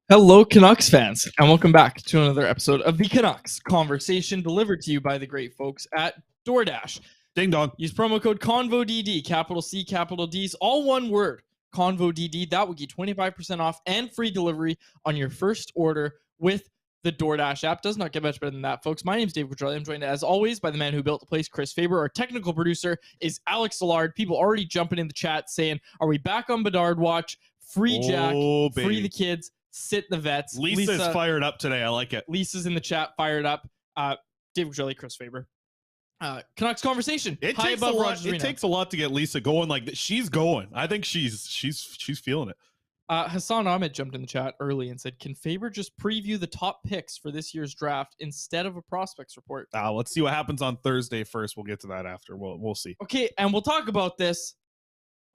Hello, Canucks fans, and welcome back to another episode of the Canucks Conversation, delivered to you by the great folks at DoorDash. Ding dong. Use promo code CONVODD, capital C, capital D's, all one word, CONVODD. That will get 25% off and free delivery on your first order with the DoorDash app. Does not get much better than that, folks. My name is Dave Quadrelli. I'm joined, as always, by the man who built the place, Chris Faber. Our technical producer is Alex Szilard. People already jumping in the chat saying, are we back on Bedard watch? Free Jack, free the kids. Sit the vets. Lisa's fired up today. I like it. Lisa's in the chat, fired up. David Jelly, Chris Faber. Canucks Conversation. It takes a lot to get Lisa going like that. She's going. I think she's feeling it. Hassan Ahmed jumped in the chat early and said, can Faber just preview the top picks for this year's draft instead of a prospects report? Let's see what happens on Thursday first. We'll get to that after. We'll see. Okay, and we'll talk about this.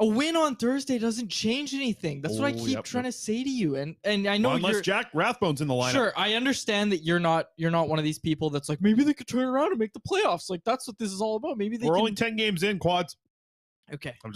A win on Thursday doesn't change anything. That's what I keep trying to say to you. And I know unless Jack Rathbone's in the lineup. Sure, I understand that you're not one of these people that's like, maybe they could turn around and make the playoffs. Like, that's what this is all about. Maybe we're only 10 games in, Quads. Okay. I'm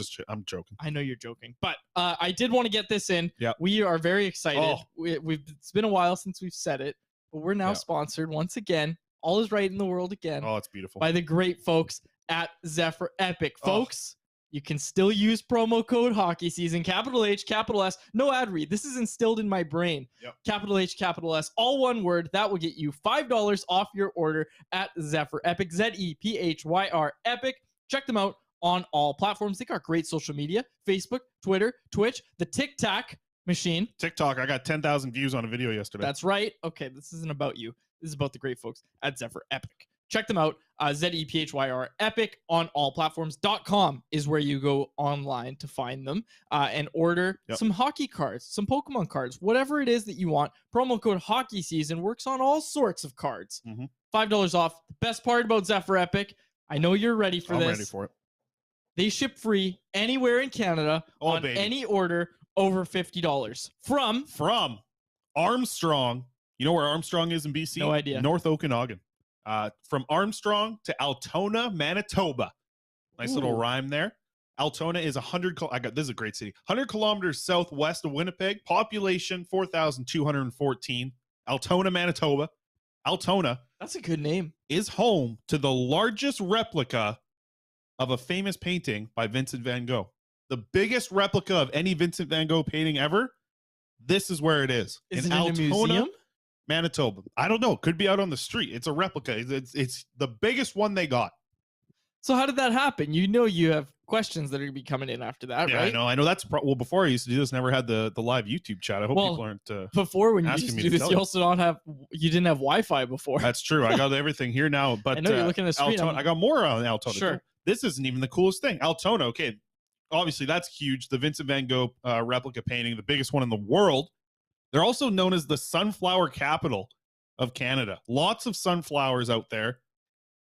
joking. I know you're joking. But I did want to get this in. Yeah. We are very excited. It's been a while since we've said it, but we're now sponsored once again. All is right in the world again. Oh, it's beautiful. By the great folks at Zephyr Epic. Folks, you can still use promo code hockey season, capital H, capital S, no ad read. This is instilled in my brain. Yep. Capital H, capital S, all one word. That will get you $5 off your order at Zephyr Epic, Zephyr Epic. Check them out on all platforms. They got great social media, Facebook, Twitter, Twitch, the TikTok machine. TikTok, I got 10,000 views on a video yesterday. That's right. Okay, this isn't about you. This is about the great folks at Zephyr Epic. Check them out. Zephyr Epic on all platforms.com is where you go online to find them and order some hockey cards, some Pokemon cards, whatever it is that you want. Promo code hockey season works on all sorts of cards. $5 off. The best part about Zephyr Epic, I know you're ready for this. I'm ready for it. They ship free anywhere in Canada on any order over $50 from Armstrong. You know where Armstrong is in BC? No idea. North Okanagan. From Armstrong to Altona, Manitoba. Nice little rhyme there. Altona is 100. This is a great city. 100 kilometers southwest of Winnipeg. Population 4,214. Altona, Manitoba. Altona. That's a good name. Is home to the largest replica of a famous painting by Vincent van Gogh. The biggest replica of any Vincent van Gogh painting ever. This is where it is. Is in it Altona, in a museum? Manitoba. I don't know. It could be out on the street. It's a replica. It's the biggest one they got. So how did that happen? You know you have questions that are going to be coming in after that, right? I know. That's well, before I used to do this, never had the live YouTube chat. I hope people aren't before when you used to do this, you didn't have Wi-Fi before. That's true. I got everything here now, but I know you're looking at the screen. Altona, I got more on Altona. Sure. This isn't even the coolest thing. Altona, okay. Obviously, that's huge. The Vincent van Gogh replica painting, the biggest one in the world. They're also known as the sunflower capital of Canada. Lots of sunflowers out there.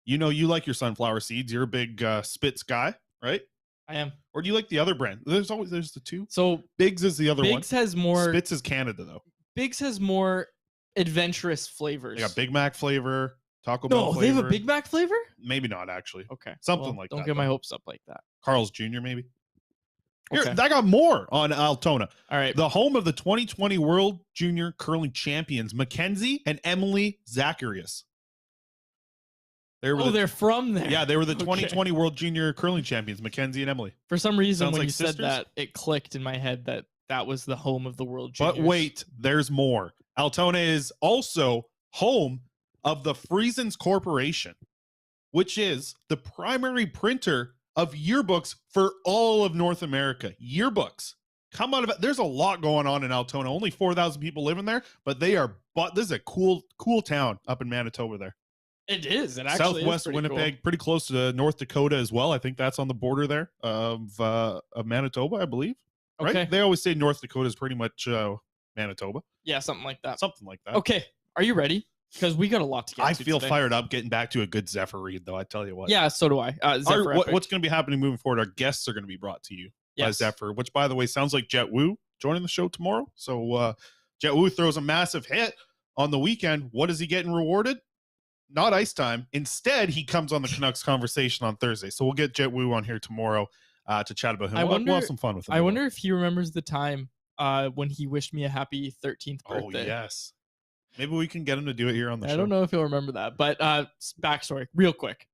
You know, you like your sunflower seeds. You're a big Spitz guy, right? I am. Or do you like the other brand? There's the two. So Biggs is the other one. Biggs has more. Spitz is Canada, though. Biggs has more adventurous flavors. They got Big Mac flavor, Taco Bell flavor. No, they have a Big Mac flavor? Maybe not, actually. Okay. Something like that. Don't get my hopes up like that. Carl's Jr., maybe. Here, Okay. I got more on Altona. All right. The home of the 2020 World Junior Curling Champions, Mackenzie and Emily Zacharias. They're from there. Yeah, they were the 2020 World Junior Curling Champions, Mackenzie and Emily. For some reason, Sounds when like you sisters? said that, it clicked in my head that was the home of the World Juniors. But wait, there's more. Altona is also home of the Friesens Corporation, which is the primary printer of yearbooks for all of North America. Yearbooks come out of it. There's a lot going on in Altona. Only 4,000 people live in there, but this is a cool town up in Manitoba there. It is. It actually Southwest is Winnipeg, cool. pretty close to North Dakota as well. I think that's on the border there of Manitoba, I believe. Right? Okay. They always say North Dakota is pretty much Manitoba. Yeah, something like that. Something like that. Okay. Are you ready? Because we got a lot to get to I feel today. fired up getting back to a good Zephyr read, though. I tell you what. Yeah, so do I. Zephyr Epic. What's going to be happening moving forward? Our guests are going to be brought to you by Zephyr, which, by the way, sounds like Jet Wu joining the show tomorrow. So Jet Wu throws a massive hit on the weekend. What is he getting rewarded? not ice time. Instead, he comes on the Canucks conversation on Thursday. So we'll get Jet Wu on here tomorrow to chat about him. We'll have some fun with him. I wonder if he remembers the time when he wished me a happy 13th birthday. Oh, yes. Maybe we can get him to do it here on the show. I don't know if he'll remember that, but backstory, real quick.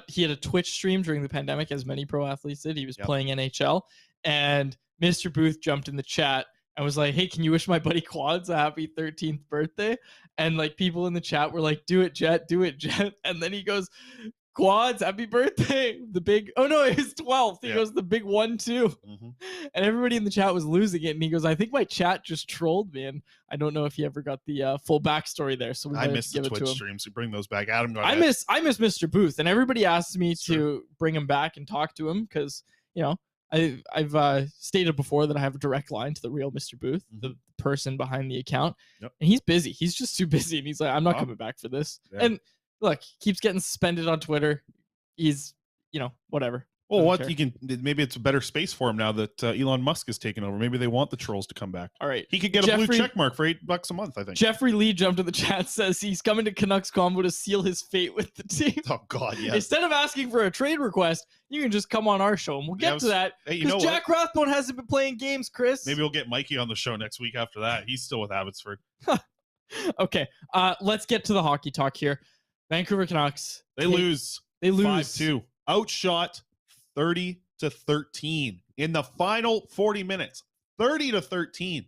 He had a Twitch stream during the pandemic, as many pro athletes did. He was playing NHL, and Mr. Booth jumped in the chat and was like, "Hey, can you wish my buddy Quads a happy 13th birthday?" And like people in the chat were like, "Do it, Jet. Do it, Jet." And then he goes, "Quads, happy birthday." The big, oh no, it was 12th. He goes, "The big 1-2." And everybody in the chat was losing it. And he goes, "I think my chat just trolled me." And I don't know if he ever got the full backstory there. So I missed the Twitch streams. So bring those back. Adam, I miss Mr. Booth, and everybody asks me to bring him back and talk to him because, you know, I've stated before that I have a direct line to the real Mr. Booth, the person behind the account, and he's busy. He's just too busy, and he's like, "I'm not coming back for this." And look, keeps getting suspended on Twitter. He's, you know, whatever. Well, what you can, maybe it's a better space for him now that Elon Musk has taken over. Maybe they want the trolls to come back. All right, he could get a blue check mark for $8 a month, I think. Jeffrey Lee jumped in the chat, says he's coming to Canucks Combo to seal his fate with the team. Oh God, yeah. Instead of asking for a trade request, you can just come on our show, and we'll get to that. Hey, you know Jack Rathbone hasn't been playing games, Chris. Maybe we'll get Mikey on the show next week after that. He's still with Abbotsford. Okay, let's get to the hockey talk here. Vancouver Canucks. They lose. They lose 5-2. Outshot 30-13 in the final 40 minutes. 30-13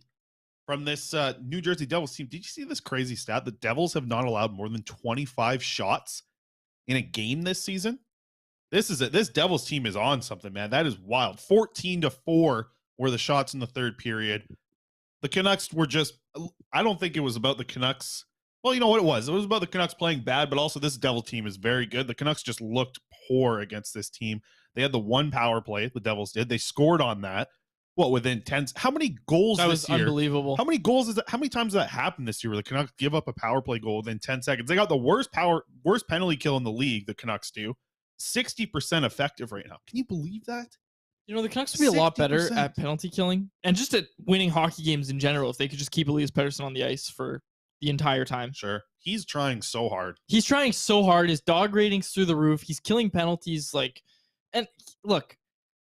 from this New Jersey Devils team. Did you see this crazy stat? The Devils have not allowed more than 25 shots in a game this season. This is it. This Devils team is on something, man. That is wild. 14-4 were the shots in the third period. The Canucks were just, I don't think it was about the Canucks. Well, you know what it was? It was about the Canucks playing bad, but also this Devil team is very good. The Canucks just looked poor against this team. They had the one power play, the Devils did. They scored on that. What, within 10? How many goals that this was year? Unbelievable. How many goals is that? How many times has that happened this year where the Canucks give up a power play goal within 10 seconds? They got the worst penalty kill in the league, the Canucks do. 60% effective right now. Can you believe that? You know, the Canucks would be a lot better at penalty killing and just at winning hockey games in general if they could just keep Elias Pettersson on the ice for the entire time. Sure. He's trying so hard. He's trying so hard. His dog rating's through the roof. He's killing penalties. And look,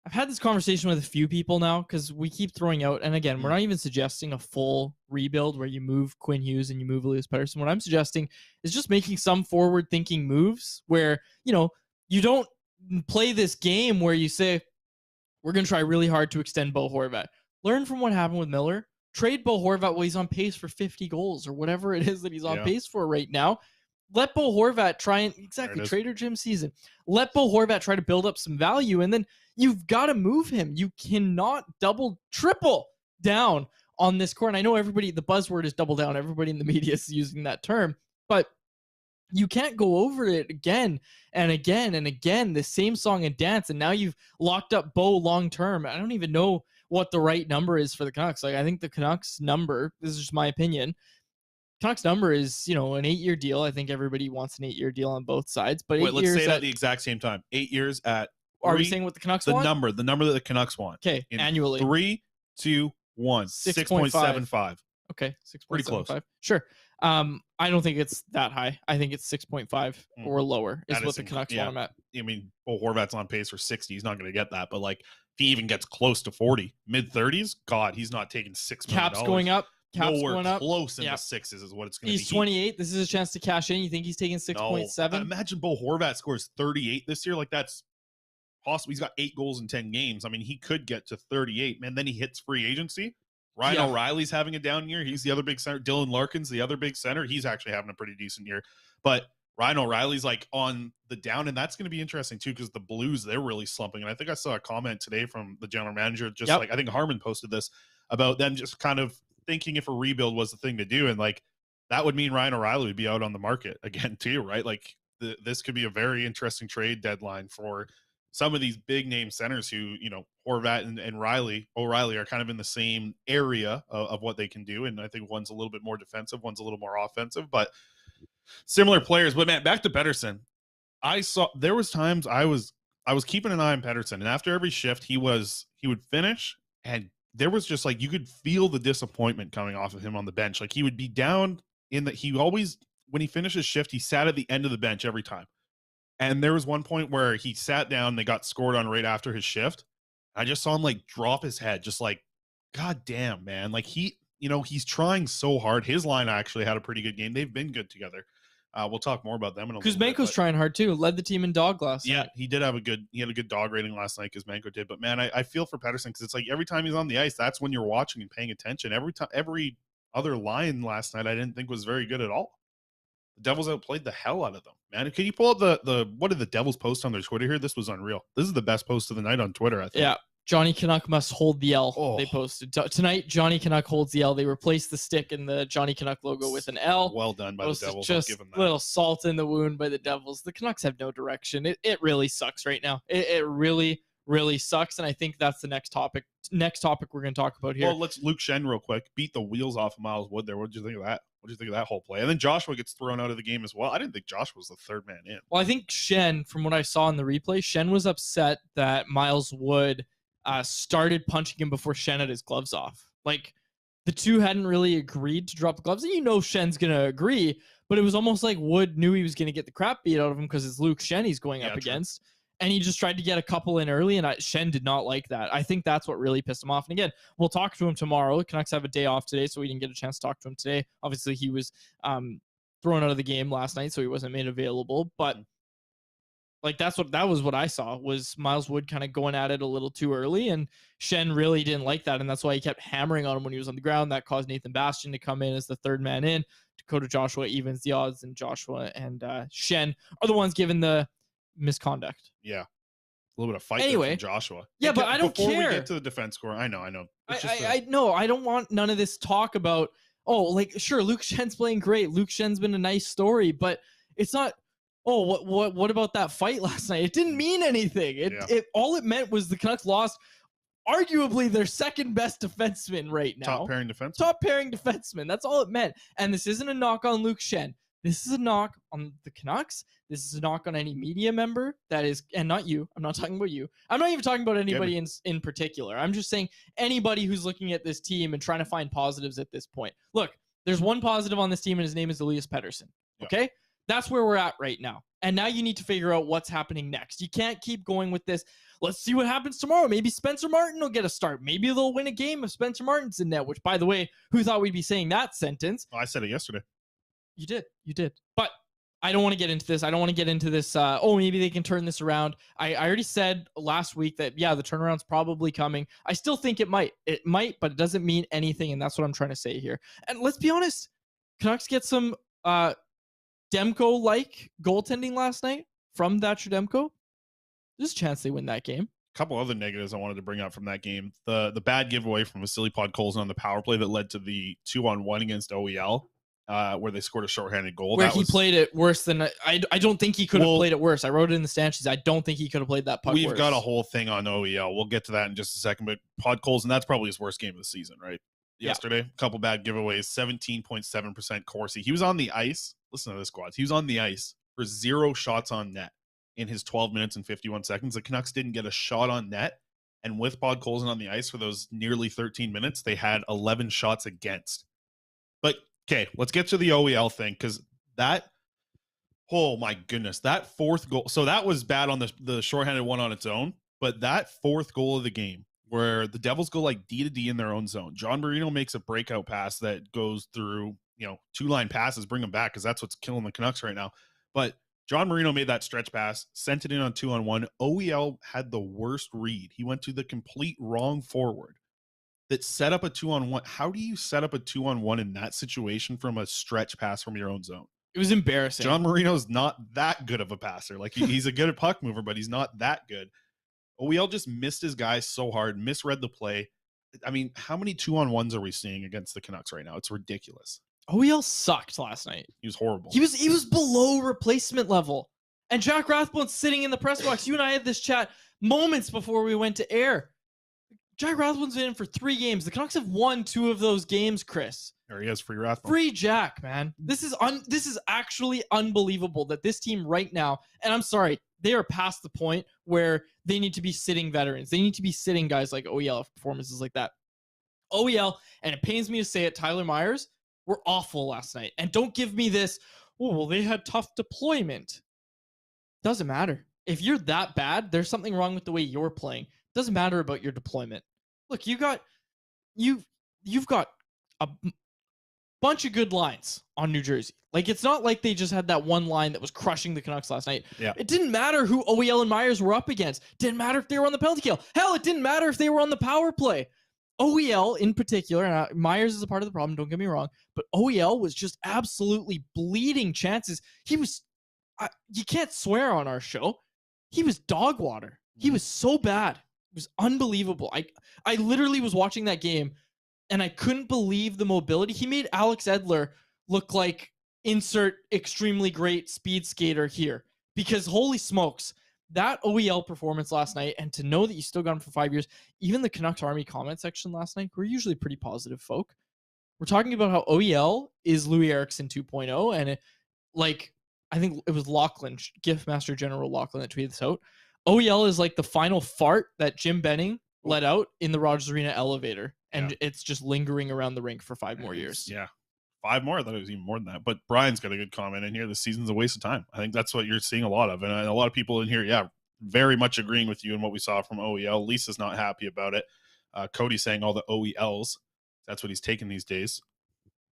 I've had this conversation with a few people now because we keep throwing out, and again, we're not even suggesting a full rebuild where you move Quinn Hughes and you move Elias Pettersson. What I'm suggesting is just making some forward-thinking moves where, you know, you don't play this game where you say, we're going to try really hard to extend Bo Horvat. Learn from what happened with Miller. Trade Bo Horvat while he's on pace for 50 goals or whatever it is that he's on pace for right now. Let Bo Horvat try and Trader Jim season. Let Bo Horvat try to build up some value, and then you've got to move him. You cannot triple down on this core. And I know everybody, the buzzword is double down. Everybody in the media is using that term, but you can't go over it again and again and again, the same song and dance. And now you've locked up Bo long term. I don't even know what the right number is for the Canucks. Like, I think the Canucks number, this is just my opinion, Canucks number is, you know, an 8-year deal. I think everybody wants an 8-year deal on both sides. But wait, let's say it at the exact same time. 8 years at. Are we saying what the Canucks want? The number that the Canucks want. Okay, annually. 3, 2, 1. 6.75. Okay, 6.75. Pretty close. Sure. I don't think it's that high. I think it's 6.5 or lower is what the Canucks want him at. I mean, Bo Horvat's on pace for 60. He's not going to get that. But, like, if he even gets close to 40, mid-30s, God, he's not taking $6 million. Cap's going up. Nowhere close in the sixes is what it's going to be. He's 28. This is a chance to cash in. You think he's taking 6.7? No. Imagine Bo Horvat scores 38 this year. Like, that's possible. He's got 8 goals in 10 games. I mean, he could get to 38. Man, then he hits free agency. Ryan O'Reilly's having a down year. He's the other big center. Dylan Larkin's the other big center. He's actually having a pretty decent year. But Ryan O'Reilly's like on the down, and that's going to be interesting too because the Blues, they're really slumping. And I think I saw a comment today from the general manager, just like I think Harmon posted this about them just kind of thinking if a rebuild was the thing to do. And like that would mean Ryan O'Reilly would be out on the market again too, right? Like this could be a very interesting trade deadline for some of these big name centers who, you know, Horvat and O'Reilly are kind of in the same area of what they can do. And I think one's a little bit more defensive, one's a little more offensive, but similar players. But man, back to Pettersson. There was times I was keeping an eye on Pettersson, and after every shift he would finish, and there was just like, you could feel the disappointment coming off of him on the bench. Like he would be down in that he always when he finished his shift, he sat at the end of the bench every time. And there was one point where he sat down, they got scored on right after his shift. I just saw him like drop his head, just like, God damn, man. Like he's trying so hard. His line actually had a pretty good game. They've been good together. We'll talk more about them in a little bit. Kuzmenko's trying hard too. Led the team in dog last night. Yeah, he had a good dog rating last night, Kuzmenko did. But man, I feel for Pettersson because it's like every time he's on the ice, that's when you're watching and paying attention. Every other line last night I didn't think was very good at all. The Devils outplayed the hell out of them, man. Can you pull up the what did the Devils post on their Twitter here? This was unreal. This is the best post of the night on Twitter, I think. Yeah. Johnny Canuck must hold the L. Oh. They posted tonight. Johnny Canuck holds the L. They replaced the stick in the Johnny Canuck logo with an L. Well done by the Devils. Just a little salt in the wound by the Devils. The Canucks have no direction. It really sucks right now. It really, really sucks. And I think that's the next topic. Next topic we're going to talk about here. Well, let's Luke Shen real quick. Beat the wheels off of Miles Wood there. What did you think of that? What did you think of that whole play? And then Joshua gets thrown out of the game as well. I didn't think Joshua was the third man in. Well, I think Shen, from what I saw in the replay, Shen was upset that Miles Wood started punching him before Shen had his gloves off. Like, the two hadn't really agreed to drop the gloves. And you know Shen's going to agree, but it was almost like Wood knew he was going to get the crap beat out of him because it's Luke Shen he's going up against. And he just tried to get a couple in early, and Shen did not like that. I think that's what really pissed him off. And again, we'll talk to him tomorrow. The Canucks have a day off today, so we didn't get a chance to talk to him today. Obviously, he was thrown out of the game last night, so he wasn't made available. But like that was what I saw, was Miles Wood kind of going at it a little too early, and Shen really didn't like that, and that's why he kept hammering on him when he was on the ground. That caused Nathan Bastian to come in as the third man in. Dakota Joshua evens the odds, and Joshua and Shen are the ones given the misconduct. Yeah. A little bit of fight anyway, from Joshua. Yeah, but I don't care. Before we get to the defense score, I know. I know. I don't want none of this talk about, sure, Luke Shen's playing great. Luke Shen's been a nice story, but it's not, what about that fight last night? It didn't mean anything. All it meant was the Canucks lost arguably their second best defenseman right now. Top pairing defenseman. That's all it meant. And this isn't a knock on Luke Shen. This is a knock on the Canucks. This is a knock on any media member that is, and not you. I'm not talking about you. I'm not even talking about anybody in particular. I'm just saying anybody who's looking at this team and trying to find positives at this point. Look, there's one positive on this team, and his name is Elias Pettersson. Okay? That's where we're at right now. And now you need to figure out what's happening next. You can't keep going with this. Let's see what happens tomorrow. Maybe Spencer Martin will get a start. Maybe they'll win a game if Spencer Martin's in net, which, by the way, who thought we'd be saying that sentence? Oh, I said it yesterday. You did. But I don't want to get into this. I don't want to get into this. Maybe they can turn this around. I already said last week that, the turnaround's probably coming. I still think it might. It might, but it doesn't mean anything, and that's what I'm trying to say here. And let's be honest, Canucks get some Demko-like goaltending last night from Thatcher Demko. There's a chance they win that game. A couple other negatives I wanted to bring up from that game. The bad giveaway from Vasily Podkolzin on the power play that led to the 2-on-1 against OEL. Where they scored a shorthanded goal. Where he played it worse than I don't think he could have played it worse. I wrote it in the stanchions. I don't think he could have played that puck. We've got a whole thing on OEL. We'll get to that in just a second. But Podkolzin, that's probably his worst game of the season, right? Yesterday, a couple bad giveaways, 17.7% Corsi. He was on the ice. Listen to this, squads. He was on the ice for 0 shots on net in his 12 minutes and 51 seconds. The Canucks didn't get a shot on net. And with Podkolzin on the ice for those nearly 13 minutes, they had 11 shots against. But okay, let's get to the OEL thing, because oh my goodness, that fourth goal. So that was bad on the shorthanded one on its own, but that fourth goal of the game where the Devils go like D to D in their own zone. John Marino makes a breakout pass that goes through, 2-line passes, bring them back, because that's what's killing the Canucks right now. But John Marino made that stretch pass, sent it in on 2-on-1. OEL had the worst read. He went to the complete wrong forward that set up a 2-on-1. How do you set up a 2-on-1 in that situation from a stretch pass from your own zone? It was embarrassing. John Marino's not that good of a passer. Like he's a good puck mover, but he's not that good. OEL just missed his guy so hard, misread the play. I mean, how many 2-on-1s are we seeing against the Canucks right now? It's ridiculous. OEL sucked last night. He was horrible. He was below replacement level. And Jack Rathbone's sitting in the press box. You and I had this chat moments before we went to air. Jack Rathbone's been in for 3 games. The Canucks have won 2 of those games, Chris. There he is, free Rathbone. Free Jack, man. This is actually unbelievable that this team right now, and I'm sorry, they are past the point where they need to be sitting veterans. They need to be sitting guys like OEL for performances like that. OEL, and it pains me to say it, Tyler Myers, were awful last night. And don't give me this, oh, well, they had tough deployment. Doesn't matter. If you're that bad, there's something wrong with the way you're playing. Doesn't matter about your deployment. Look, you've got a bunch of good lines on New Jersey. Like, it's not like they just had that one line that was crushing the Canucks last night. Yeah. It didn't matter who OEL and Myers were up against. Didn't matter if they were on the penalty kill. Hell, it didn't matter if they were on the power play. OEL in particular, and Myers is a part of the problem, don't get me wrong, but OEL was just absolutely bleeding chances. He was, you can't swear on our show. He was dog water. He was so bad. It was unbelievable. I literally was watching that game and I couldn't believe the mobility. He made Alex Edler look like insert extremely great speed skater here, because holy smokes, that OEL performance last night, and to know that you still got him for 5 years, even the Canucks Army comment section last night, we're usually pretty positive folk. We're talking about how OEL is Louis Eriksson 2.0, and I think it was Lachlan, Gift Master General Lachlan, that tweeted this out. OEL is like the final fart that Jim Benning let out in the Rogers Arena elevator, and it's just lingering around the rink for 5 more years. Yeah. 5 more. I thought it was even more than that. But Brian's got a good comment in here. The season's a waste of time. I think that's what you're seeing a lot of. And a lot of people in here, very much agreeing with you in what we saw from OEL. Lisa's not happy about it. Cody's saying all the OELs. That's what he's taking these days.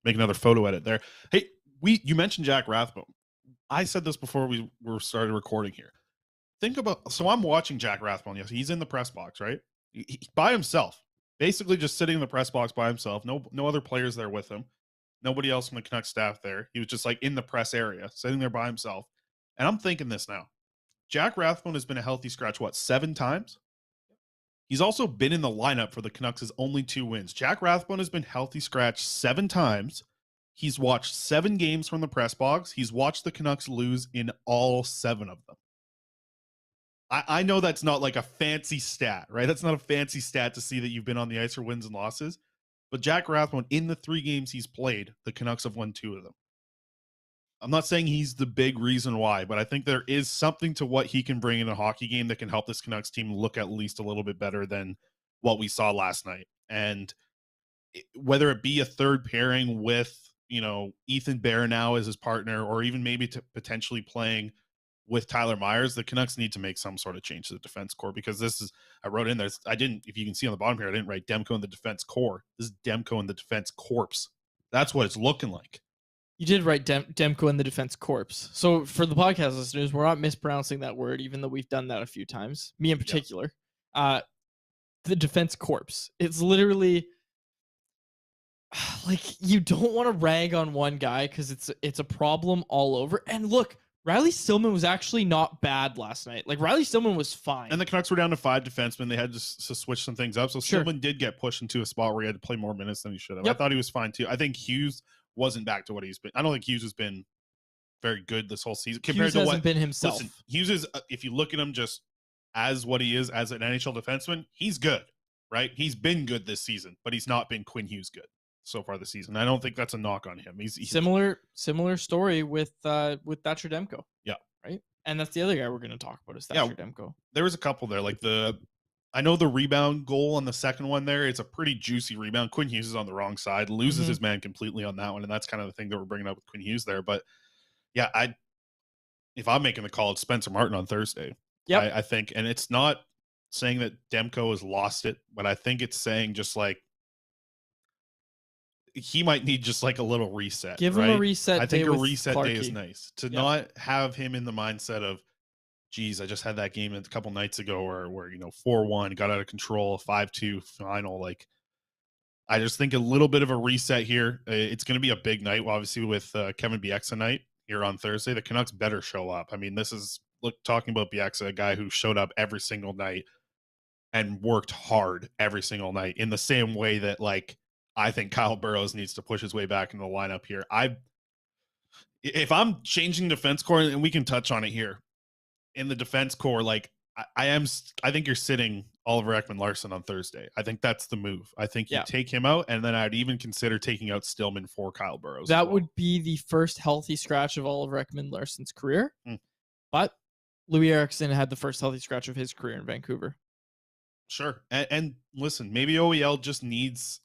Make another photo edit there. Hey, you mentioned Jack Rathbone. I said this before we started recording here. So I'm watching Jack Rathbone. Yes, he's in the press box, right? He by himself, basically just sitting in the press box by himself. No other players there with him. Nobody else from the Canucks staff there. He was just like in the press area, sitting there by himself. And I'm thinking this now. Jack Rathbone has been a healthy scratch, 7 times? He's also been in the lineup for the Canucks' only 2 wins. Jack Rathbone has been healthy scratch 7 times. He's watched 7 games from the press box. He's watched the Canucks lose in all 7 of them. I know that's not like a fancy stat, right? That's not a fancy stat to see that you've been on the ice for wins and losses. But Jack Rathbone, in the 3 games he's played, the Canucks have won 2 of them. I'm not saying he's the big reason why, but I think there is something to what he can bring in a hockey game that can help this Canucks team look at least a little bit better than what we saw last night. And whether it be a third pairing with, Ethan Bear now as his partner, or even maybe potentially playing with Tyler Myers, the Canucks need to make some sort of change to the defense core, because I wrote in there, if you can see on the bottom here, I didn't write Demko in the defense core. This is Demko in the defense corpse. That's what it's looking like. You did write Demko in the defense corpse. So for the podcast listeners, we're not mispronouncing that word, even though we've done that a few times. Me in particular. The defense corpse. It's literally like, you don't want to rag on one guy because it's a problem all over. And look, Riley Stillman was actually not bad last night. Like, Riley Stillman was fine. And the Canucks were down to 5 defensemen. They had to switch some things up. So Stillman did get pushed into a spot where he had to play more minutes than he should have. Yep. I thought he was fine too. I think Hughes wasn't back to what he's been. I don't think Hughes has been very good this whole season compared to what been himself. Listen, Hughes is, if you look at him just as what he is as an NHL defenseman, he's good, right? He's been good this season, but he's not been Quinn Hughes good so far this season. I don't think that's a knock on him. He's similar story with Thatcher Demko. Yeah. Right. And that's the other guy we're going to talk about is Thatcher Demko. There was a couple there, like I know the rebound goal on the second one there. It's a pretty juicy rebound. Quinn Hughes is on the wrong side, loses his man completely on that one. And that's kind of the thing that we're bringing up with Quinn Hughes there. But yeah, if I'm making the call, it's Spencer Martin on Thursday. Yeah, I think, and it's not saying that Demko has lost it, but I think it's saying just like, he might need just like a little reset. Give him a reset. I think a reset day is nice to not have him in the mindset of, geez, I just had that game a couple nights ago where 4-1 got out of control, 5-2 final. Like, I just think a little bit of a reset here. It's going to be a big night, obviously, with Kevin Bieksa night here on Thursday. The Canucks better show up. I mean, this is talking about Bieksa, a guy who showed up every single night and worked hard every single night in the same way that, like, I think Kyle Burrows needs to push his way back into the lineup here. If I'm changing defense core, and we can touch on it here, in the defense core, like I think you're sitting Oliver Ekman-Larsson on Thursday. I think that's the move. I think you take him out, and then I'd even consider taking out Stillman for Kyle Burrows. That would be the first healthy scratch of Oliver Ekman-Larsson's career. But Louis Eriksson had the first healthy scratch of his career in Vancouver. Sure. And listen, maybe OEL just needs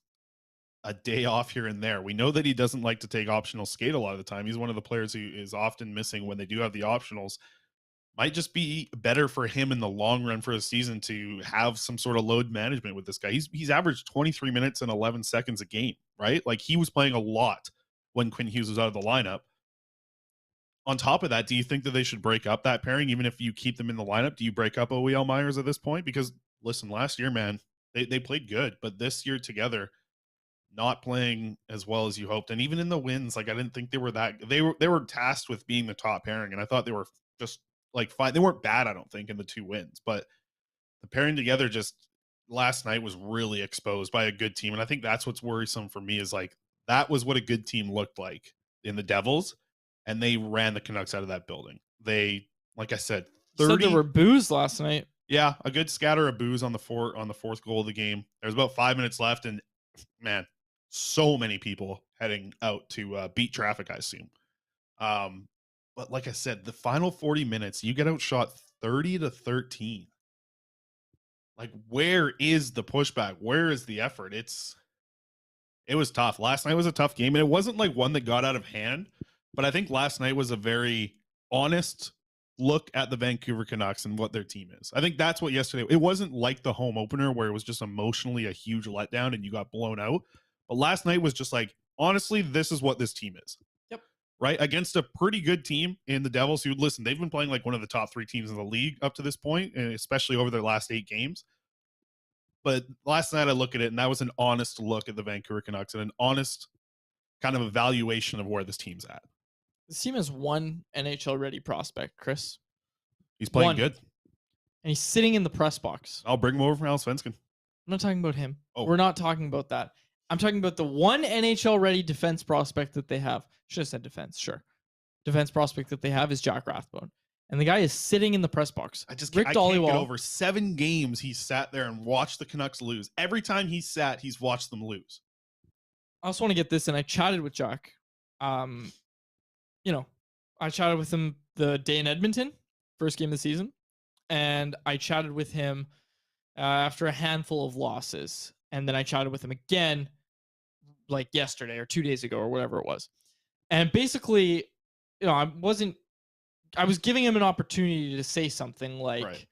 a day off here and there. We know that he doesn't like to take optional skate a lot of the time. He's one of the players who is often missing when they do have the optionals. Might just be better for him in the long run for the season to have some sort of load management with this guy. He's averaged 23 minutes and 11 seconds a game, right? Like he was playing a lot when Quinn Hughes was out of the lineup. On top of that, do you think that they should break up that pairing? Even if you keep them in the lineup, do you break up OEL Myers at this point? Because listen, last year, man, they played good, but this year together, not playing as well as you hoped. And even in the wins, like I didn't think they were they were tasked with being the top pairing, and I thought they were just like fine. They weren't bad, I don't think, in the 2 wins, but the pairing together just last night was really exposed by a good team. And I think that's what's worrisome for me is like that was what a good team looked like in the Devils, and they ran the Canucks out of that building. They, like I said, 30. Said there were boos last night. Yeah, a good scatter of boos on the fourth goal of the game. There's about 5 minutes left, and man, so many people heading out to beat traffic, I assume. But like I said, the final 40 minutes, you get outshot 30-13. Like, where is the pushback? Where is the effort? It was tough. Last night was a tough game, and it wasn't like one that got out of hand, but I think last night was a very honest look at the Vancouver Canucks and what their team is. I think that's what yesterday, it wasn't like the home opener where it was just emotionally a huge letdown and you got blown out. But last night was just like, honestly, this is what this team is. Yep. Right? Against a pretty good team in the Devils who, listen, they've been playing like one of the top 3 teams in the league up to this point, and especially over their last 8 games. But last night I look at it, and that was an honest look at the Vancouver Canucks and an honest kind of evaluation of where this team's at. This team has one NHL-ready prospect, Chris. He's playing good. And he's sitting in the press box. I'll bring him over from Allsvenskan. I'm not talking about him. Oh. We're not talking about that. I'm talking about the one NHL-ready defense prospect that they have. Should have said defense, sure. Defense prospect that they have is Jack Rathbone. And the guy is sitting in the press box. I can't get over 7 games he sat there and watched the Canucks lose. Every time he sat, he's watched them lose. I also want to get this, and I chatted with Jack. I chatted with him the day in Edmonton, first game of the season. And I chatted with him after a handful of losses. And then I chatted with him again like yesterday or 2 days ago or whatever it was. And basically, I was giving him an opportunity to say something like, right.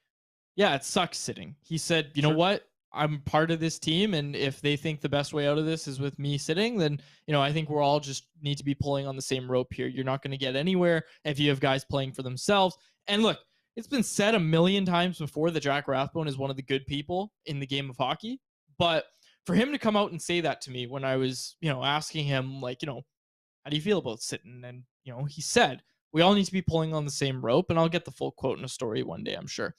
Yeah, it sucks sitting. He said, you know what? I'm part of this team, and if they think the best way out of this is with me sitting, then, I think we're all just need to be pulling on the same rope here. You're not going to get anywhere if you have guys playing for themselves. And look, it's been said a million times before that Jack Rathbone is one of the good people in the game of hockey. But for him to come out and say that to me when I was, asking him, like, how do you feel about sitting? And, he said, we all need to be pulling on the same rope. And I'll get the full quote in a story one day, I'm sure.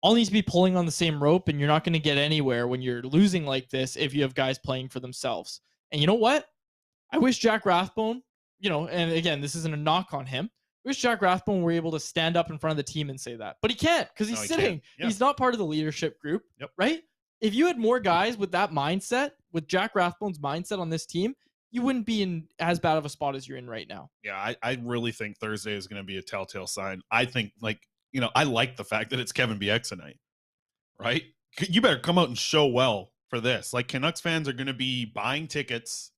All need to be pulling on the same rope, and you're not going to get anywhere when you're losing like this if you have guys playing for themselves. And you know what? I wish Jack Rathbone, and again, this isn't a knock on him. I wish Jack Rathbone were able to stand up in front of the team and say that. But he can't because he's sitting. Yeah. He's not part of the leadership group, right? If you had more guys with that mindset, with Jack Rathbone's mindset on this team, you wouldn't be in as bad of a spot as you're in right now. Yeah, I really think Thursday is going to be a telltale sign. I think, I like the fact that it's Kevin Bieksa night, right? You better come out and show well for this. Like, Canucks fans are going to be buying tickets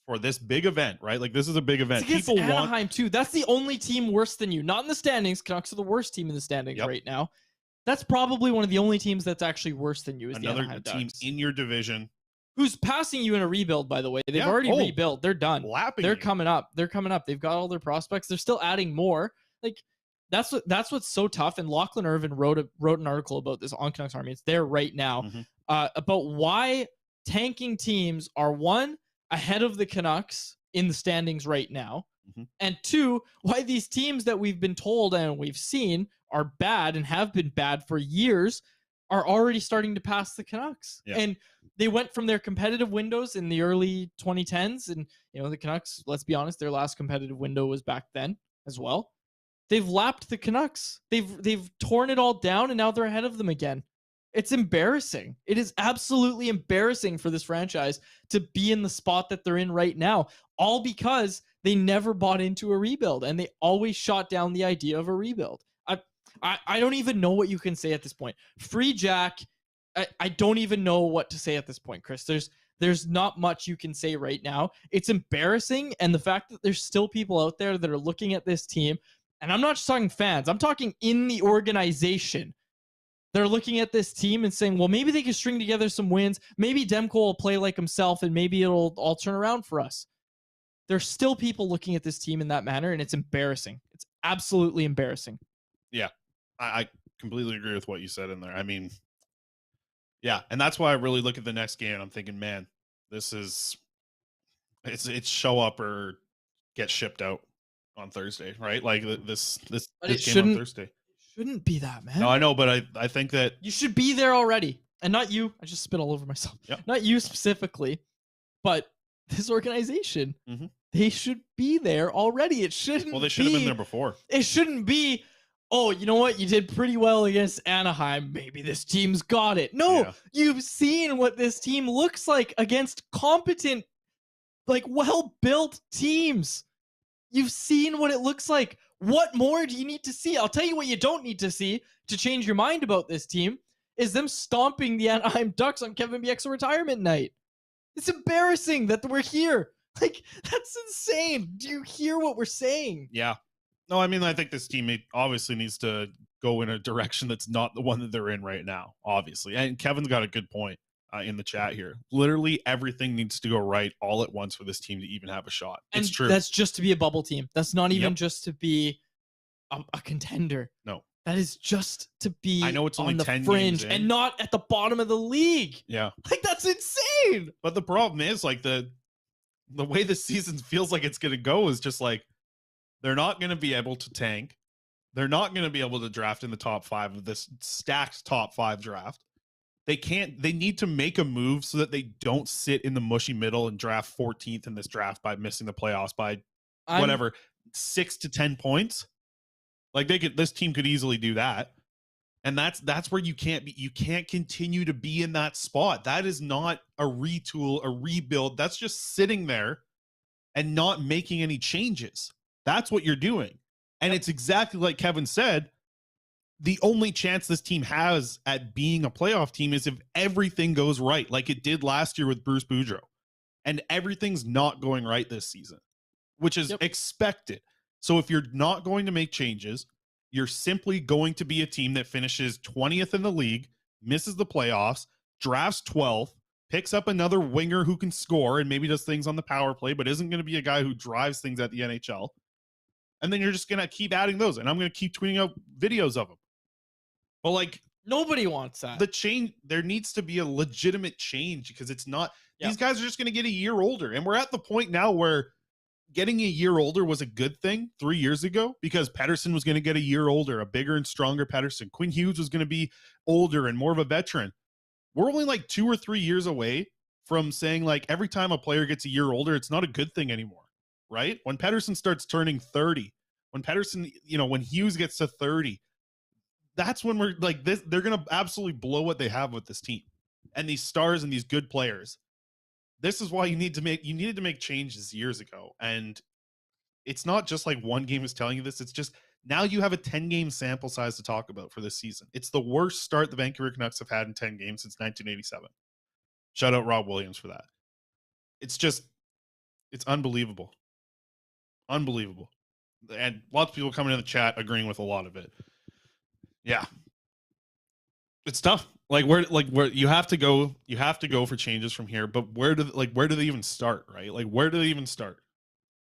for this big event, right? Like, this is a big event. People want Anaheim too. That's the only team worse than you. Not in the standings. Canucks are the worst team in the standings right now. That's probably one of the only teams that's actually worse than you. Is another the team Ducks. In your division. Who's passing you in a rebuild, by the way. They've already rebuilt. They're done. They're coming up. They're coming up. They've got all their prospects. They're still adding more. Like, that's what's so tough. And Lachlan Irvin wrote an article about this on Canucks Army. It's there right now about why tanking teams are, one, ahead of the Canucks in the standings right now, and two, why these teams that we've been told and we've seen are bad and have been bad for years are already starting to pass the Canucks. Yeah. And they went from their competitive windows in the early 2010s, and the Canucks, let's be honest, their last competitive window was back then as well. They've lapped the Canucks. They've torn it all down, and now they're ahead of them again. It's embarrassing. It is absolutely embarrassing for this franchise to be in the spot that they're in right now, all because they never bought into a rebuild, and they always shot down the idea of a rebuild. I don't even know what you can say at this point. Free Jack. I don't even know what to say at this point, Chris. there's not much you can say right now. It's embarrassing. And the fact that there's still people out there that are looking at this team, and I'm not just talking fans, I'm talking in the organization. They're looking at this team and saying, well, maybe they can string together some wins. Maybe Demko will play like himself and maybe it'll all turn around for us. There's still people looking at this team in that manner, and it's embarrassing. It's absolutely embarrassing. Yeah, I completely agree with what you said in there. I mean, yeah, and that's why I really look at the next game and I'm thinking, man, this is it's show up or get shipped out on Thursday, right? Like this game on Thursday. Shouldn't be that, man. No, I know, but I think that you should be there already. And not you. I just spit all over myself. Yep. Not you specifically, but this organization. Mm-hmm. They should be there already. It shouldn't. Well, they should have been there before. It shouldn't be, oh, you know what? You did pretty well against Anaheim. Maybe this team's got it. No, yeah. You've seen what this team looks like against competent, like well-built teams. You've seen what it looks like. What more do you need to see? I'll tell you what you don't need to see to change your mind about this team is them stomping the Anaheim Ducks on Kevin Bieksa retirement night. It's embarrassing that we're here. Like, that's insane. Do you hear what we're saying? Yeah. No, I mean, I think this team obviously needs to go in a direction that's not the one that they're in right now, obviously. And Kevin's got a good point in the chat here. Literally everything needs to go right all at once for this team to even have a shot. And it's true. That's just to be a bubble team. That's not even just to be a contender. No. That is just to be I know it's only on the 10 fringe games in. and not at the bottom of the league. Yeah. Like, that's insane. But the problem is, like, the way the season feels like it's going to go is just like they're not going to be able to tank. They're not going to be able to draft in the top 5 of this stacked top 5 draft. They need to make a move so that they don't sit in the mushy middle and draft 14th in this draft by missing the playoffs by 6 to 10 points. Like this team could easily do that. And that's where you can't continue to be in that spot. That is not a retool, a rebuild. That's just sitting there and not making any changes. That's what you're doing. And it's exactly like Kevin said, the only chance this team has at being a playoff team is if everything goes right, like it did last year with Bruce Boudreau. And everything's not going right this season, which is expected. So if you're not going to make changes, you're simply going to be a team that finishes 20th in the league, misses the playoffs, drafts 12th, picks up another winger who can score and maybe does things on the power play, but isn't going to be a guy who drives things at the NHL. And then you're just going to keep adding those. And I'm going to keep tweeting out videos of them. But like, nobody wants that. The change, there needs to be a legitimate change because it's not, these guys are just going to get a year older. And we're at the point now where getting a year older was a good thing 3 years ago because Pettersson was going to get a year older, a bigger and stronger Pettersson. Quinn Hughes was going to be older and more of a veteran. We're only like 2 or 3 years away from saying like every time a player gets a year older, it's not a good thing anymore, right? When Pettersson starts turning 30, when Pettersson, when Hughes gets to 30, that's when we're like this. They're going to absolutely blow what they have with this team and these stars and these good players. This is why you needed to make changes years ago. And it's not just like one game is telling you this. It's just now you have a 10-game sample size to talk about for this season. It's the worst start the Vancouver Canucks have had in 10 games since 1987. Shout out Rob Williams for that. It's unbelievable. Unbelievable. And lots of people coming in the chat agreeing with a lot of it. Yeah. It's tough. Like where you have to go for changes from here, but where do they even start, right? Like where do they even start?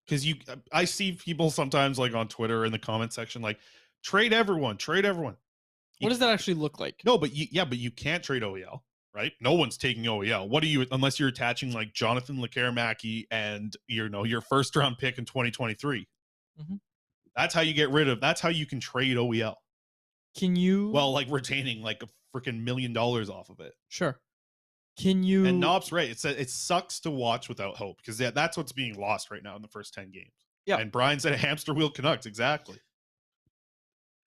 Because I see people sometimes like on Twitter in the comment section like trade everyone. What does that actually look like? No, but you can't trade OEL, right? No one's taking OEL. What are you unless you're attaching like Jonathan Lekarmaki and your first round pick in 2023. Mm-hmm. That's how you can trade OEL. Can you retaining like a freaking $1 million off of it? Sure. Can you? And Knob's right. It sucks to watch without hope because that's what's being lost right now in the first 10 games. Yeah. And Brian said a hamster wheel Canucks. Exactly.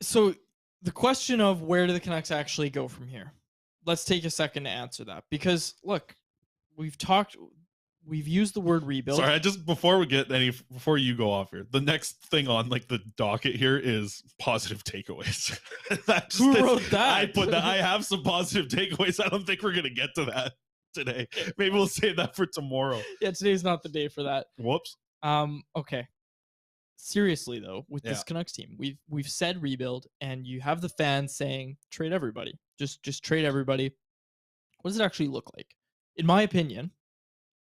So the question of where do the Canucks actually go from here? Let's take a second to answer that because look, we've used the word rebuild. Sorry, before you go off here, the next thing on like the docket here is positive takeaways. Who wrote that? I put that. I have some positive takeaways. I don't think we're gonna get to that. today. Maybe we'll save that for tomorrow. Yeah, today's not the day for that. Whoops. Okay. Seriously though, with this Canucks team, we've said rebuild, and you have the fans saying trade everybody. Just trade everybody. What does it actually look like? In my opinion,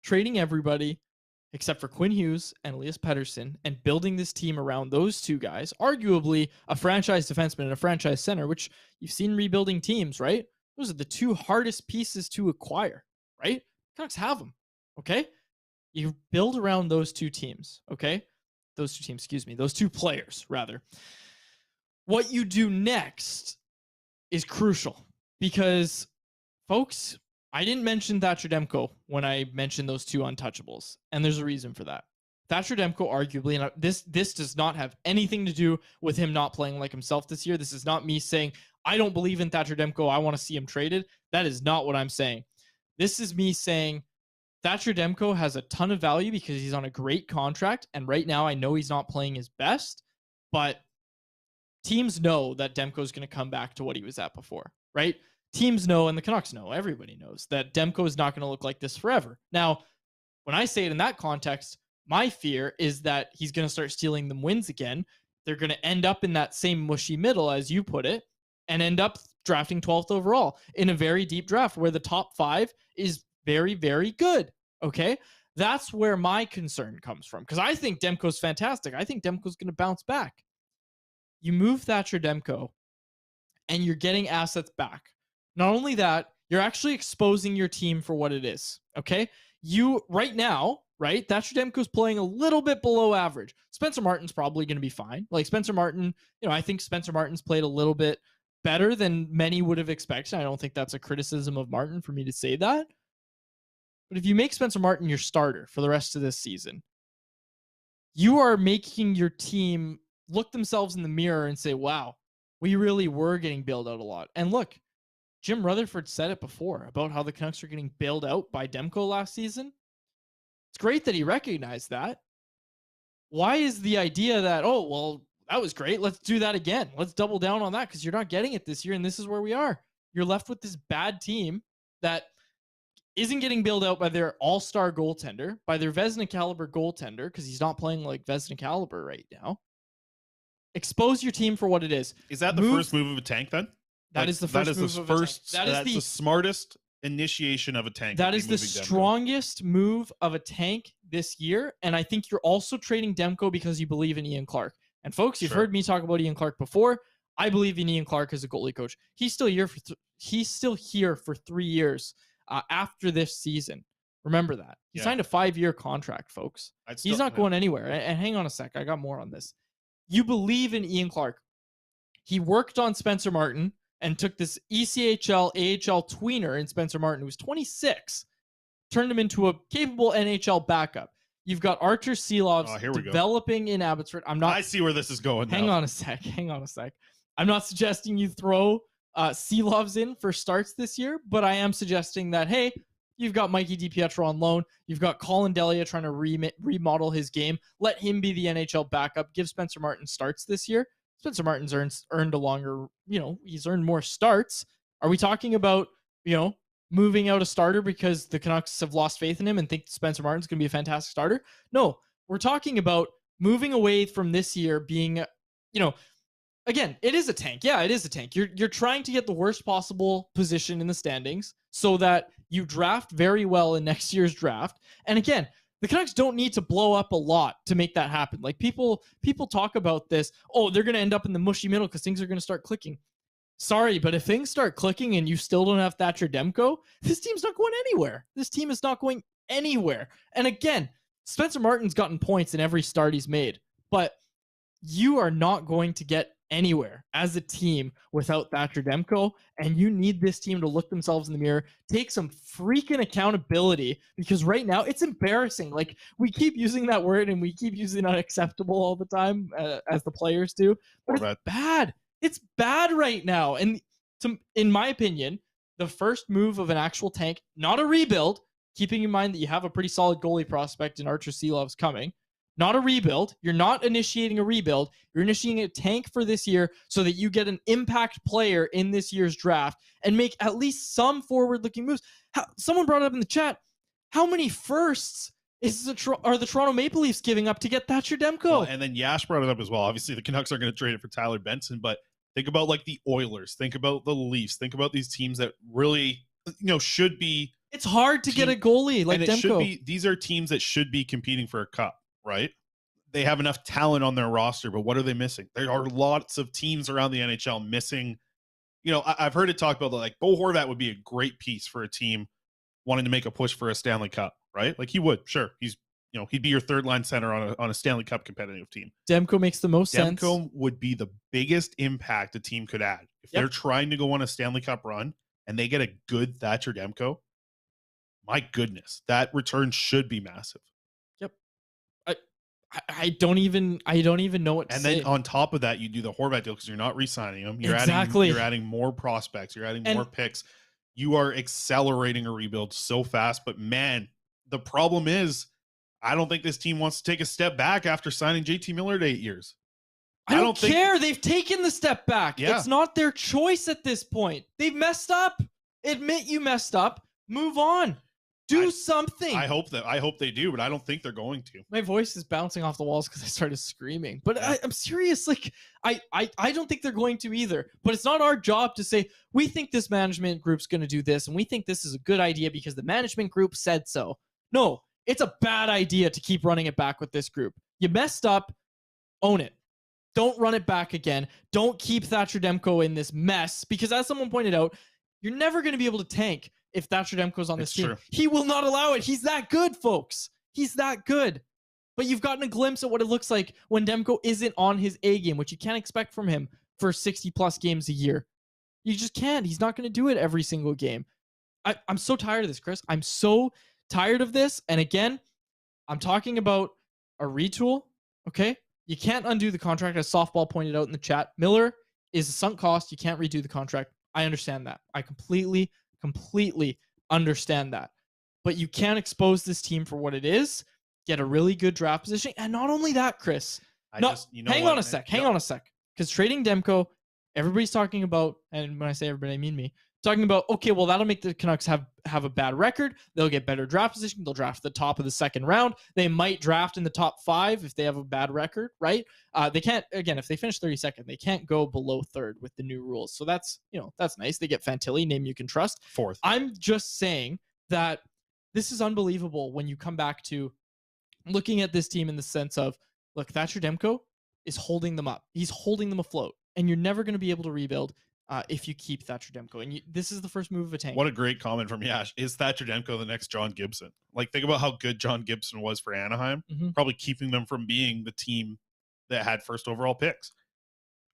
trading everybody except for Quinn Hughes and Elias Pettersson and building this team around those two guys, arguably a franchise defenseman and a franchise center, which you've seen rebuilding teams, right? Those are the two hardest pieces to acquire, right? Canucks have them, okay? You build around those two teams, okay? Those two players, rather. What you do next is crucial because, folks, I didn't mention Thatcher Demko when I mentioned those two untouchables, and there's a reason for that. Thatcher Demko, arguably, and this does not have anything to do with him not playing like himself this year. This is not me saying, I don't believe in Thatcher Demko, I want to see him traded. That is not what I'm saying. This is me saying Thatcher Demko has a ton of value because he's on a great contract, and right now I know he's not playing his best, but teams know that Demko is going to come back to what he was at before, right? Teams know, and the Canucks know, everybody knows, that Demko is not going to look like this forever. Now, when I say it in that context, my fear is that he's going to start stealing them wins again. They're going to end up in that same mushy middle, as you put it, and end up drafting 12th overall in a very deep draft where the top 5 is very, very good. Okay? That's where my concern comes from, because I think Demko's fantastic. I think Demko's going to bounce back. You move Thatcher Demko, and you're getting assets back. Not only that, you're actually exposing your team for what it is, okay? You, right now, right, Thatcher Demko's playing a little bit below average. Spencer Martin's probably going to be fine. Like, Spencer Martin, I think Spencer Martin's played a little bit better than many would have expected. I don't think that's a criticism of Martin for me to say that. But if you make Spencer Martin your starter for the rest of this season, you are making your team look themselves in the mirror and say, wow, we really were getting bailed out a lot. And look, Jim Rutherford said it before about how the Canucks are getting bailed out by Demko last season. It's great that he recognized that. Why is the idea that, oh, well, that was great, let's do that again. Let's double down on that because you're not getting it this year, and this is where we are. You're left with this bad team that isn't getting bailed out by their all-star goaltender, by their Vezina caliber goaltender, because he's not playing like Vezina caliber right now. Expose your team for what it is. Is that the first move of a tank then? That is the first move of a tank. That's the smartest initiation of a tank. That is the strongest move of a tank this year. And I think you're also trading Demko because you believe in Ian Clark. And folks, you've heard me talk about Ian Clark before. I believe in Ian Clark as a goalie coach. He's still here for 3 years after this season. Remember that. He signed a 5-year contract, folks. He's not going anywhere. And hang on a sec. I got more on this. You believe in Ian Clark. He worked on Spencer Martin and took this ECHL, AHL tweener in Spencer Martin, who was 26, turned him into a capable NHL backup. You've got Archer Seelovs developing in Abbotsford. I see where this is going. Hang on a sec. I'm not suggesting you throw Seelovs in for starts this year, but I am suggesting that, hey, you've got Mikey DiPietro on loan. You've got Colin Delia trying to remodel his game. Let him be the NHL backup. Give Spencer Martin starts this year. Spencer Martin's earned a longer, he's earned more starts. Are we talking about, moving out a starter because the Canucks have lost faith in him and think Spencer Martin's going to be a fantastic starter? No, we're talking about moving away from this year being, again, it is a tank. Yeah, it is a tank. You're trying to get the worst possible position in the standings so that you draft very well in next year's draft. And again, the Canucks don't need to blow up a lot to make that happen. Like people talk about this, oh, they're going to end up in the mushy middle because things are going to start clicking. Sorry, but if things start clicking and you still don't have Thatcher Demko, this team's not going anywhere. This team is not going anywhere. And again, Spencer Martin's gotten points in every start he's made, but you are not going to get anywhere as a team without Thatcher Demko, and you need this team to look themselves in the mirror, take some freaking accountability, because right now it's embarrassing. Like, we keep using that word and we keep using unacceptable all the time as the players do, but it's bad. It's bad right now. And in my opinion, the first move of an actual tank, not a rebuild, keeping in mind that you have a pretty solid goalie prospect in Archer Seelovs coming, not a rebuild. You're not initiating a rebuild. You're initiating a tank for this year so that you get an impact player in this year's draft and make at least some forward-looking moves. Someone brought it up in the chat. How many firsts are the Toronto Maple Leafs giving up to get Thatcher Demko? Well, and then Yash brought it up as well. Obviously, the Canucks are going to trade it for Tyler Benson, but think about like the Oilers. Think about the Leafs. Think about these teams that really, should be. It's hard to get a goalie like Demko. These are teams that should be competing for a cup, right? They have enough talent on their roster, but what are they missing? There are lots of teams around the NHL missing. I've heard it talked about like Bo Horvat would be a great piece for a team wanting to make a push for a Stanley Cup, right? Like he would, sure. He'd be your third line center on a Stanley Cup competitive team. Demko makes the most sense. Demko would be the biggest impact a team could add. If they're trying to go on a Stanley Cup run and they get a good Thatcher Demko, my goodness, that return should be massive. Yep. I don't even know what to say. And then on top of that, you do the Horvat deal because you're not re-signing him. You're adding more prospects. You're adding more picks. You are accelerating a rebuild so fast. But man, the problem is I don't think this team wants to take a step back after signing JT Miller to 8 years. I don't care. They've taken the step back. Yeah. It's not their choice at this point. They've messed up. Admit you messed up. Move on. Do something. I hope they do, but I don't think they're going to. My voice is bouncing off the walls because I started screaming. But I'm serious. Like, I don't think they're going to either. But it's not our job to say, we think this management group's going to do this, and we think this is a good idea because the management group said so. No, it's a bad idea to keep running it back with this group. You messed up. Own it. Don't run it back again. Don't keep Thatcher Demko in this mess because, as someone pointed out, you're never going to be able to tank if Thatcher Demko's on this team. True. He will not allow it. He's that good, folks. He's that good. But you've gotten a glimpse at what it looks like when Demko isn't on his A game, which you can't expect from him for 60-plus games a year. You just can't. He's not going to do it every single game. I'm so tired of this, Chris. I'm so tired of this. And again, I'm talking about a retool, okay? You can't undo the contract, as Softball pointed out in the chat. Miller is a sunk cost. You can't redo the contract. I understand that. I completely understand that. But you can't expose this team for what it is, get a really good draft position. And not only that, Chris, hang on a sec. Because trading Demko, everybody's talking about, and when I say everybody, I mean me, talking about, okay, well, that'll make the Canucks have a bad record. They'll get better draft position. They'll draft the top of the second round. They might draft in the top 5 if they have a bad record, right? They can't, again, if they finish 32nd, they can't go below 3rd with the new rules. So that's nice. They get Fantilli, name you can trust. 4th. I'm just saying that this is unbelievable when you come back to looking at this team in the sense of, look, Thatcher Demko is holding them up. He's holding them afloat. And you're never going to be able to rebuild if you keep Thatcher Demko. And this is the first move of a tank. What a great comment from Yash. Is Thatcher Demko the next John Gibson? Like, think about how good John Gibson was for Anaheim. Mm-hmm. Probably keeping them from being the team that had first overall picks.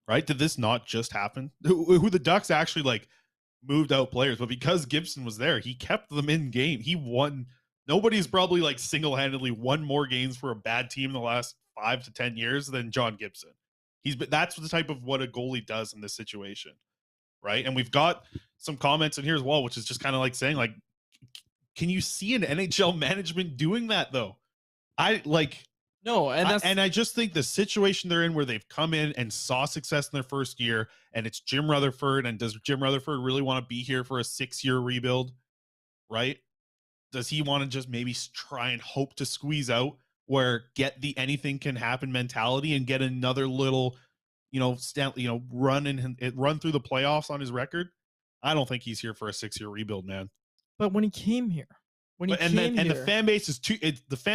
Right? Did this not just happen? Who the Ducks actually, like, moved out players. But because Gibson was there, he kept them in game. He won. Nobody's probably, like, single-handedly won more games for a bad team in the last 5 to 10 years than John Gibson. That's the type of what a goalie does in this situation. Right. And we've got some comments in here as well, which is just kind of like saying, like, can you see an NHL management doing that though? No. And I just think the situation they're in where they've come in and saw success in their first year, and it's Jim Rutherford. And does Jim Rutherford really want to be here for a 6-year rebuild? Right. Does he want to just maybe try and hope to squeeze out where get the anything can happen mentality and get another little, run through the playoffs on his record? I don't think he's here for a 6-year rebuild, man. But when he came here, the fan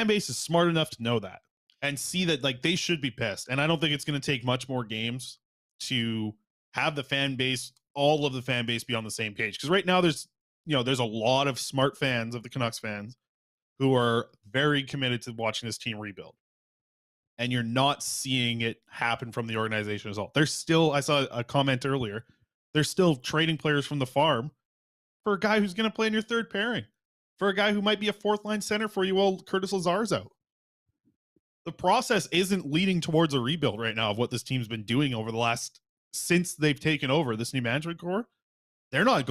base is smart enough to know that and see that, like, they should be pissed. And I don't think it's going to take much more games to have all of the fan base be on the same page. Because right now there's a lot of smart fans of the Canucks fans who are very committed to watching this team rebuild. And you're not seeing it happen from the organization as well. There's still, I saw a comment earlier, they're still trading players from the farm for a guy who's going to play in your third pairing, for a guy who might be a 4th-line center for you while Curtis Lazar's out. The process isn't leading towards a rebuild right now of what this team's been doing over the since they've taken over this new management core. They're not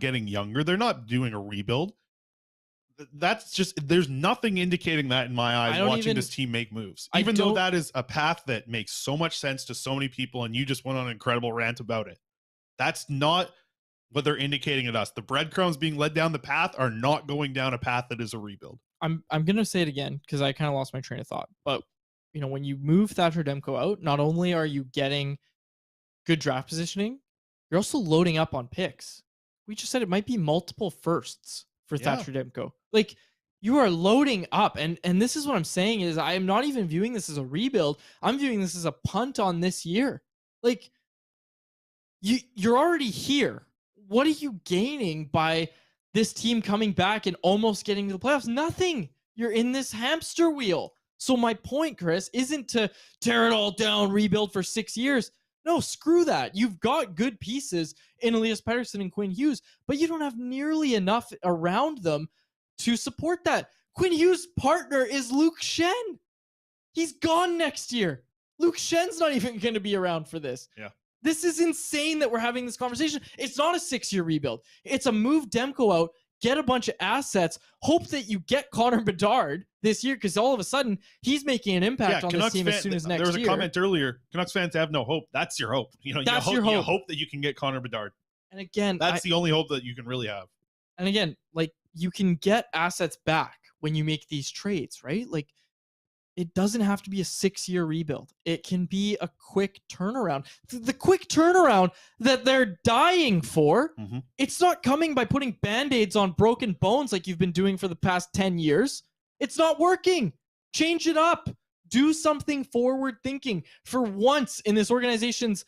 getting younger. They're not doing a rebuild. that's just, there's nothing indicating that in my eyes watching this team make moves. Even though that is a path that makes so much sense to so many people, and you just went on an incredible rant about it. That's not what they're indicating at us. The breadcrumbs being led down the path are not going down a path that is a rebuild. I'm gonna say it again because I kind of lost my train of thought. But you know, when you move Thatcher Demko out, not only are you getting good draft positioning, you're also loading up on picks. We just said it might be multiple firsts for Thatcher Demko. Like, you are loading up, and this is what I'm saying is I am not even viewing this as a rebuild. I'm viewing this as a punt on this year. Like, you're already here. What are you gaining by this team coming back and almost getting to the playoffs? Nothing. You're in this hamster wheel. So my point, Chris, isn't to tear it all down, rebuild for 6 years. No, screw that. You've got good pieces in Elias Pettersson and Quinn Hughes, but you don't have nearly enough around them to support that. Quinn Hughes' partner is Luke Schenn. He's gone next year. Luke Schenn's not even going to be around for this. Yeah. This is insane that we're having this conversation. It's not a 6-year rebuild. It's a move Demko out, get a bunch of assets, hope that you get Connor Bedard this year, because all of a sudden he's making an impact on this team as soon as next year. There was a comment earlier, Canucks fans have no hope. That's your hope. You know, that's you your hope. You hope that you can get Connor Bedard. And again, that's the only hope that you can really have. And again, like, you can get assets back when you make these trades, right? Like, it doesn't have to be a 6-year rebuild. It can be a quick turnaround. The quick turnaround that they're dying for, it's not coming by putting Band-Aids on broken bones like you've been doing for the past 10 years. It's not working. Change it up. Do something forward thinking for once in this organization's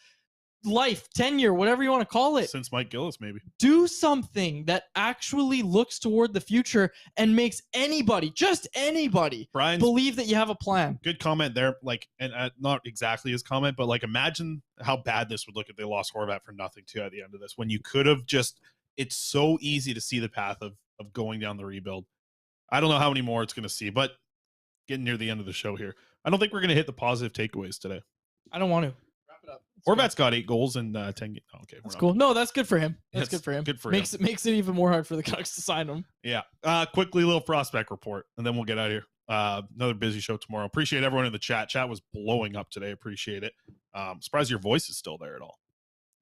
life, tenure, whatever you want to call it. Since Mike Gillis, maybe. Do something that actually looks toward the future and makes anybody, just anybody, believe that you have a plan. Good comment there. Like, and not exactly his comment, but like, imagine how bad this would look if they lost Horvat for nothing too at the end of this, when you could have just, it's so easy to see the path of going down the rebuild. I don't know how many more it's going to see, but getting near the end of the show here, I don't think we're going to hit the positive takeaways today. I don't want to. Horvat's got 8 goals in 10 games. Oh, okay, that's cool. No, that's good for him. That's good for him. Good for makes him. It makes it even more hard for the Canucks to sign him. Yeah. Quickly, little prospect report, and then we'll get out of here. Another busy show tomorrow. Appreciate everyone in the chat. Chat was blowing up today. Appreciate it. Surprised your voice is still there at all.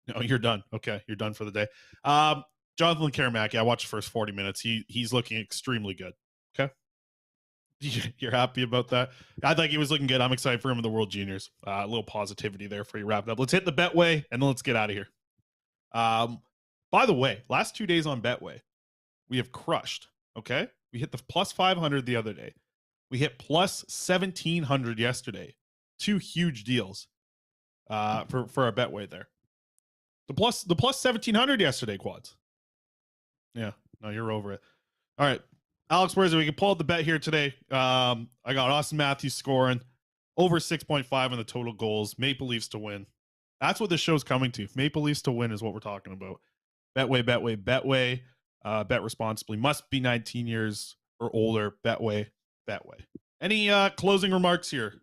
No, you're done. Okay, you're done for the day. Jonathan Karamaki, I watched the first 40 minutes. He's looking extremely good. Okay. You're happy about that? I think he was looking good. I'm excited for him in the World Juniors. A little positivity there for you. Wrap it up. Let's hit the Betway, and then let's get out of here. By the way, last 2 days on Betway, we have crushed. Okay, we hit the plus 500 the other day. We hit plus 1700 yesterday. 2 huge deals for our Betway there. The plus 1700 yesterday, Quads. Yeah, no, you're over it. All right. Alex, where is it? We can pull out the bet here today. I got Austin Matthews scoring over 6.5 on the total goals. Maple Leafs to win. That's what this show's coming to. Maple Leafs to win is what we're talking about. Betway, Betway, Betway. Bet responsibly. Must be 19 years or older. Betway, Betway. Any closing remarks here,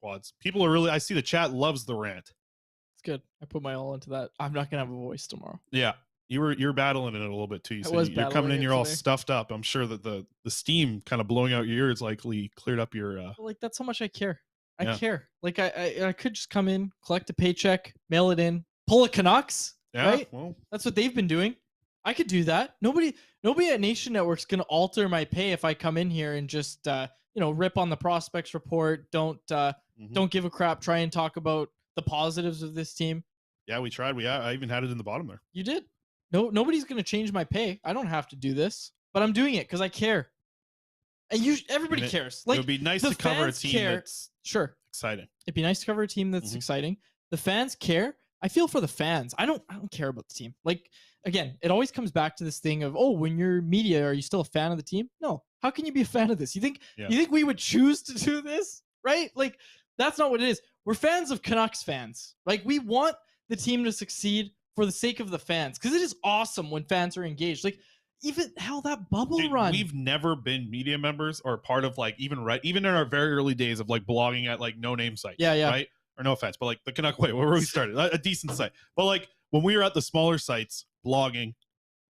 Quads? People are really, I see the chat loves the rant. It's good. I put my all into that. I'm not going to have a voice tomorrow. Yeah. You're battling it a little bit too. You said you're coming in, you're all stuffed up. I'm sure that the steam kind of blowing out your ears likely cleared up your like, that's how much I care. I care. Like, I could just come in, collect a paycheck, mail it in, pull a Canucks. Yeah, right? Well, that's what they've been doing. I could do that. Nobody at Nation Network's gonna alter my pay if I come in here and just rip on the prospects report. Don't give a crap. Try and talk about the positives of this team. Yeah, we tried. I even had it in the bottom there. You did. No, nobody's going to change my pay. I don't have to do this, but I'm doing it because I care. And everybody cares. Like, it would be nice to cover a team that's exciting. It'd be nice to cover a team that's exciting. The fans care. I feel for the fans. I don't care about the team. Like, again, it always comes back to this thing of, oh, when you're media, are you still a fan of the team? No. How can you be a fan of this? You think we would choose to do this? Right? Like, that's not what it is. We're fans of Canucks fans. Like, we want the team to succeed for the sake of the fans, because it is awesome when fans are engaged. Like, even that bubble run. We've never been media members or part of, like, even in our very early days of like blogging at like no name sites. Yeah. Right? Or no offense, but like the Canuck way, where we started, a decent site. But like when we were at the smaller sites blogging,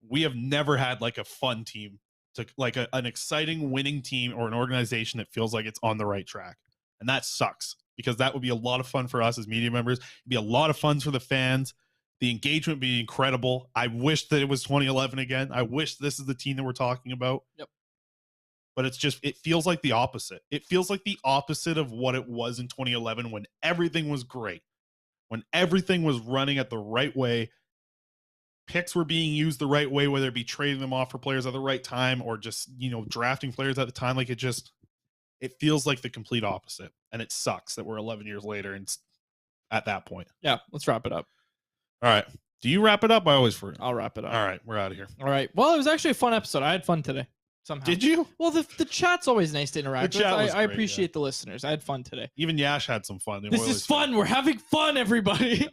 we have never had like a fun team to like an exciting winning team or an organization that feels like it's on the right track. And that sucks, because that would be a lot of fun for us as media members. It'd be a lot of fun for the fans. The engagement would be incredible. I wish that it was 2011 again. I wish this is the team that we're talking about. Yep. But it feels like the opposite. It feels like the opposite of what it was in 2011, when everything was great, when everything was running at the right way. Picks were being used the right way, whether it be trading them off for players at the right time or just, drafting players at the time. Like it feels like the complete opposite. And it sucks that we're 11 years later and at that point. Yeah, let's wrap it up. All right. Do you wrap it up? I always forget. I'll wrap it up. All right. We're out of here. All right. Well, it was actually a fun episode. I had fun today. Somehow. Did you? Well, the chat's always nice to interact with. I appreciate the listeners. I had fun today. Even Yash had some fun. This is fun. We're having fun, everybody.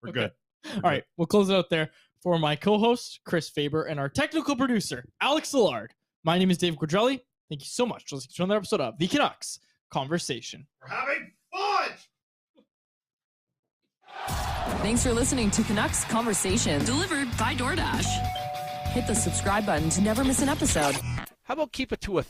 We're good. All right. We'll close it out there. For my co-host, Chris Faber, and our technical producer, Alex Szilard. My name is Dave Quadrelli. Thank you so much for listening to another episode of The Canucks Conversation. We're having fun! Thanks for listening to Canucks Conversation, delivered by DoorDash. Hit the subscribe button to never miss an episode. How about keep it to a